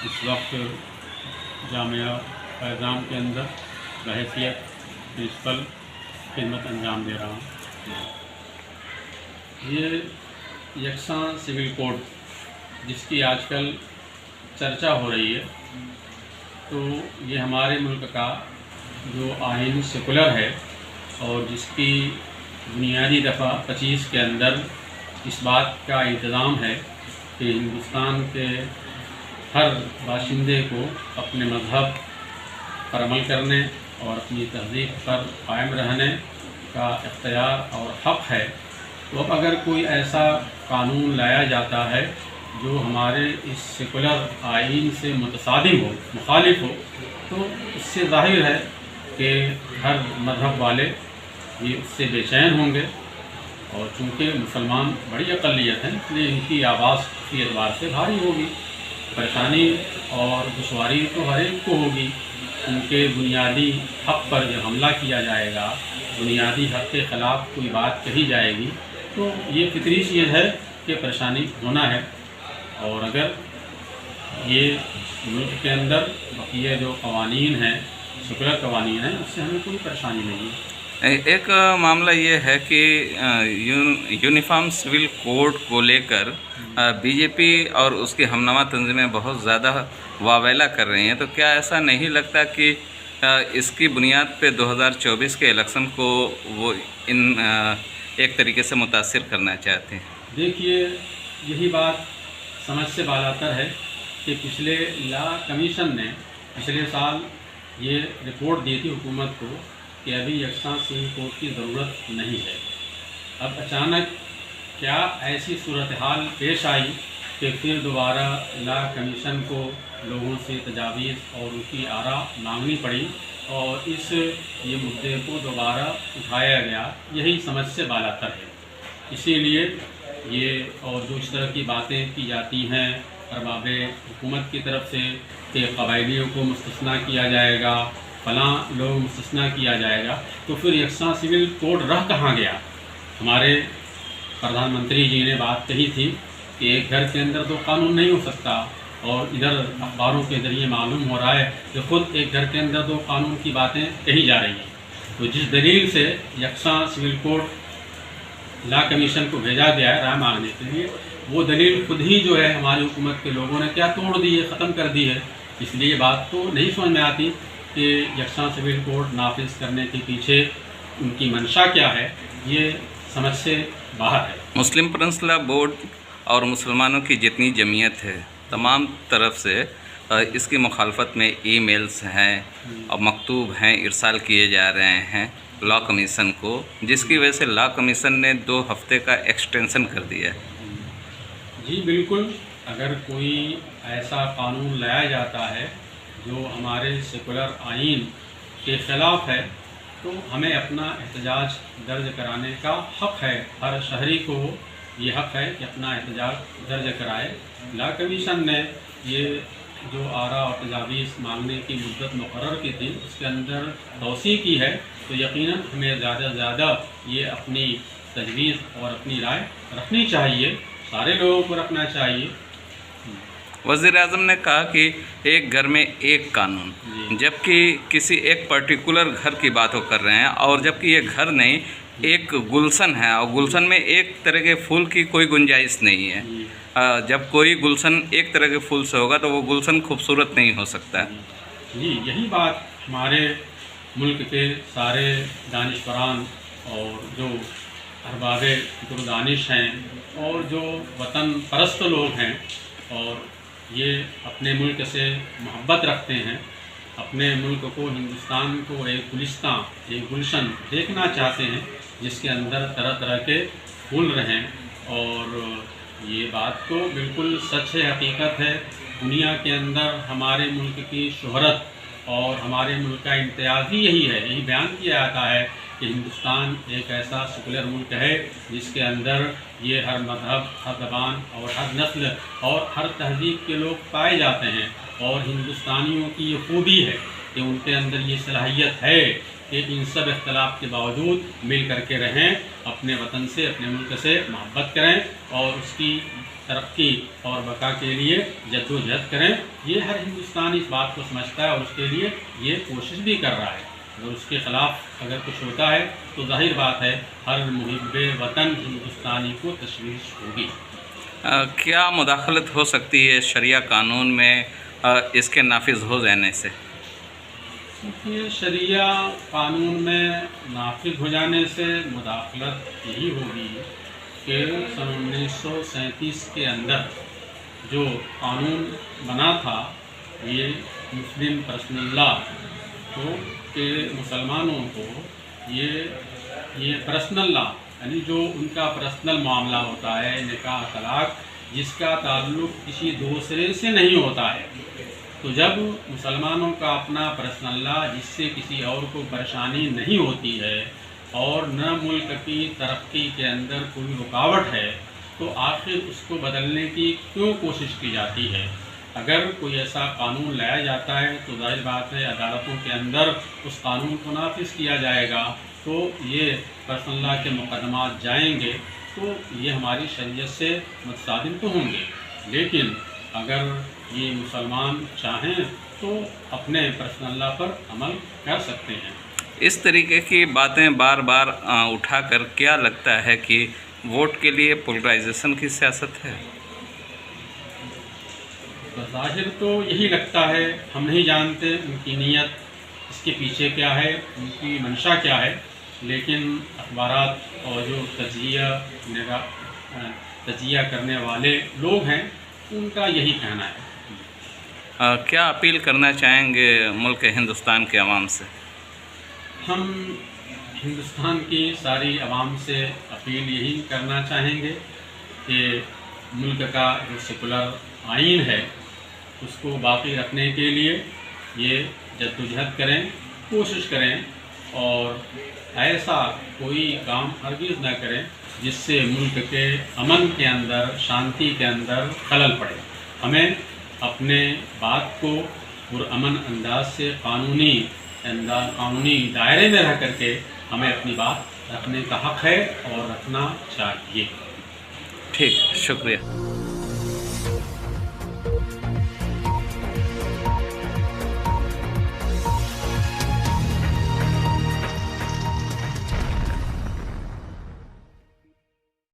इस वक्त जामिया फैज़ान के अंदर बहैसियत प्रिंसिपल खिदमत अंजाम दे रहा हूँ। ये यकसां सिविल कोड जिसकी आजकल चर्चा हो रही है, तो ये हमारे मुल्क का जो आइन सेकुलर है और जिसकी बुनियादी दफ़ा 25 के अंदर इस बात का इंतज़ाम है कि हिंदुस्तान के हर बाशिंदे को अपने मज़हब पर अमल करने और अपनी तहज़ीब पर कायम रहने का इख्तियार और हक़ है। तो अब अगर कोई ऐसा कानून लाया जाता है जो हमारे इस सेकुलर आइन से मुतसादिम हो, मुखालिफ हो, तो इससे ज़ाहिर है कि हर मज़हब वाले ये उससे बेचैन होंगे। और चूँकि मुसलमान बड़ी अक़लियत हैं, इसलिए इनकी आवाज़ इसी एतबार से भारी होगी। परेशानी और दुश्वारी तो हर एक को होगी। उनके बुनियादी हक़ पर जब हमला किया जाएगा, बुनियादी हक़ के ख़िलाफ़ कोई बात कही जाएगी, तो ये फितरी चीज़ है कि परेशानी होना है। और अगर ये मुल्क के अंदर बक़िया जो क़वानीन हैं, सेकुलर क़वानीन हैं, उससे हमें कोई परेशानी नहीं है। एक मामला ये है कि यूनिफॉर्म सिविल कोड को लेकर बीजेपी और उसकी हमनवा तंजीमें बहुत ज़्यादा वावेला कर रही हैं, तो क्या ऐसा नहीं लगता कि इसकी बुनियाद पे 2024 के इलेक्शन को वो एक तरीके से मुतासिर करना चाहते हैं? देखिए, यही बात समझ से बालातर है कि पिछले लॉ कमीशन ने पिछले साल ये रिपोर्ट दी थी हुकूमत को कि अभी यकसां सिविल कोड की ज़रूरत नहीं है। अब अचानक क्या ऐसी सूरत हाल पेश आई कि फिर दोबारा लॉ कमीशन को लोगों से तजावीज़ और उनकी आरा मांगनी पड़ी और ये मुद्दे को दोबारा उठाया गया। यही समझ से बालातर है। इसीलिए ये और जो इस तरह की बातें की जाती हैं अरबाब हुकूमत की तरफ से कि क़बायलियों को मुस्तस्ना किया जाएगा, फ़लाँ लोग मुस्तस्ना किया जाएगा, तो फिर यकसां सिविल कोड रह कहाँ गया? हमारे प्रधानमंत्री जी ने बात कही थी कि एक घर के अंदर तो कानून नहीं हो सकता, और इधर अखबारों के ज़रिए मालूम हो रहा है कि ख़ुद एक घर के अंदर दो कानून की बातें कही जा रही हैं। तो जिस दलील से यकसां सिविल कोड लॉ कमीशन को भेजा गया है राय मांगने के लिए, वो दलील खुद ही जो है हमारी हुकूमत के लोगों ने क्या तोड़ दी है, ख़त्म कर दी है। इसलिए बात तो नहीं समझ में आती कि यकसां सिविल कोड नाफिज करने के पीछे उनकी मंशा क्या है, ये समझ से बाहर है। मुस्लिम पर्सनल बोर्ड और मुसलमानों की जितनी जमीयत है, तमाम तरफ से इसकी मुखालफत में ईमेल्स हैं और मकतूब हैं इरसाल किए जा रहे हैं लॉ कमीशन को, जिसकी वजह से लॉ कमीशन ने 2 हफ्ते का एक्सटेंशन कर दिया है। जी बिल्कुल, अगर कोई ऐसा कानून लाया जाता है जो हमारे सेकुलर आइन के ख़िलाफ़ है, तो हमें अपना एहतजाज दर्ज कराने का हक़ है। हर शहरी को ये हक़ है कि अपना एहतजाज दर्ज कराए। लॉ कमीशन ने ये जो आरा और तजावीज़ मांगने की मुद्दत मुकर्रर की थी, उसके अंदर तौसी की है, तो यकीनन हमें ज़्यादा से ज़्यादा ये अपनी तजवीज़ और अपनी राय रखनी चाहिए, सारे लोगों को रखना चाहिए। वज़ीर-ए-आज़म ने कहा कि एक घर में एक कानून, जबकि किसी एक पर्टिकुलर घर की बात वो कर रहे हैं, और जबकि ये घर नहीं एक गुलशन है, और गुलशन में एक तरह के फूल की कोई गुंजाइश नहीं है। जब कोई गुलशन एक तरह के फूल से होगा तो वो गुलशन खूबसूरत नहीं हो सकता। जी, यही बात हमारे मुल्क के सारे दानिशवरान और जो अरबाबे दानिश हैं और जो वतन परस्त लोग हैं और ये अपने मुल्क से मोहब्बत रखते हैं, अपने मुल्क को, हिंदुस्तान को एक गुलिस्तां, एक गुलशन देखना चाहते हैं जिसके अंदर तरह तरह के फूल रहें। और ये बात तो बिल्कुल सच है, हकीकत है। दुनिया के अंदर हमारे मुल्क की शोहरत और हमारे मुल्क का इम्तियाज़ ही यही है, यही बयान किया जाता है कि हिंदुस्तान एक ऐसा सेकुलर मुल्क है जिसके अंदर ये हर मज़हब, हर ज़बान और हर नस्ल और हर तहज़ीब के लोग पाए जाते हैं। और हिंदुस्तानियों की ये खूबी है कि उनके अंदर ये सलाहियत है कि इन सब इख्तलाफ के बावजूद मिल करके रहें, अपने वतन से, अपने मुल्क से मोहब्बत करें और उसकी ترقی اور بقا کے لیے جدوجہد کریں. یہ ہر ہندوستانی اس بات کو سمجھتا ہے اور اس کے لیے یہ کوشش بھی کر رہا ہے. اگر اس کے خلاف اگر کچھ ہوتا ہے تو ظاہر بات ہے ہر محب وطن ہندوستانی کو تشویش ہوگی. کیا مداخلت ہو سکتی ہے شریعہ قانون میں اس کے نافذ ہو جانے سے؟ کیونکہ شریعہ قانون میں نافذ ہو جانے سے مداخلت یہی ہوگی کہ سن 1937 کے اندر جو قانون بنا تھا یہ مسلم پرسنل لا تو کہ مسلمانوں کو یہ پرسنل لا یعنی جو ان کا پرسنل معاملہ ہوتا ہے نکاح طلاق جس کا تعلق کسی دوسرے سے نہیں ہوتا ہے. تو جب مسلمانوں کا اپنا پرسنل لا جس سے کسی اور کو پریشانی نہیں ہوتی ہے اور نہ ملک کی ترقی کے اندر کوئی رکاوٹ ہے تو آخر اس کو بدلنے کی کیوں کوشش کی جاتی ہے؟ اگر کوئی ایسا قانون لایا جاتا ہے تو ظاہر بات ہے عدالتوں کے اندر اس قانون کو نافذ کیا جائے گا تو یہ پرسنل لا کے مقدمات جائیں گے تو یہ ہماری شریعت سے متصادم تو ہوں گے. لیکن اگر یہ مسلمان چاہیں تو اپنے پرسنل لا پر عمل کر سکتے ہیں. اس طریقے کی باتیں بار بار اٹھا کر کیا لگتا ہے کہ ووٹ کے لیے پولرائزیشن کی سیاست ہے؟ بظاہر تو یہی لگتا ہے. ہم نہیں جانتے ان کی نیت اس کے پیچھے کیا ہے ان کی منشا کیا ہے. لیکن اخبارات اور جو تجزیہ کرنے والے لوگ ہیں ان کا یہی کہنا ہے. کیا اپیل کرنا چاہیں گے ملک ہندوستان کے عوام سے؟ ہم ہندوستان کی ساری عوام سے اپیل یہی کرنا چاہیں گے کہ ملک کا جو سیکولر آئین ہے اس کو باقی رکھنے کے لیے یہ جدوجہد کریں کوشش کریں اور ایسا کوئی کام ہرگز نہ کریں جس سے ملک کے امن کے اندر شانتی کے اندر خلل پڑے. ہمیں اپنے بات کو پرامن انداز سے قانونی دائرے میں رہ کر کے ہمیں اپنی بات رکھنے کا حق ہے اور رکھنا چاہیے. ٹھیک، شکریہ.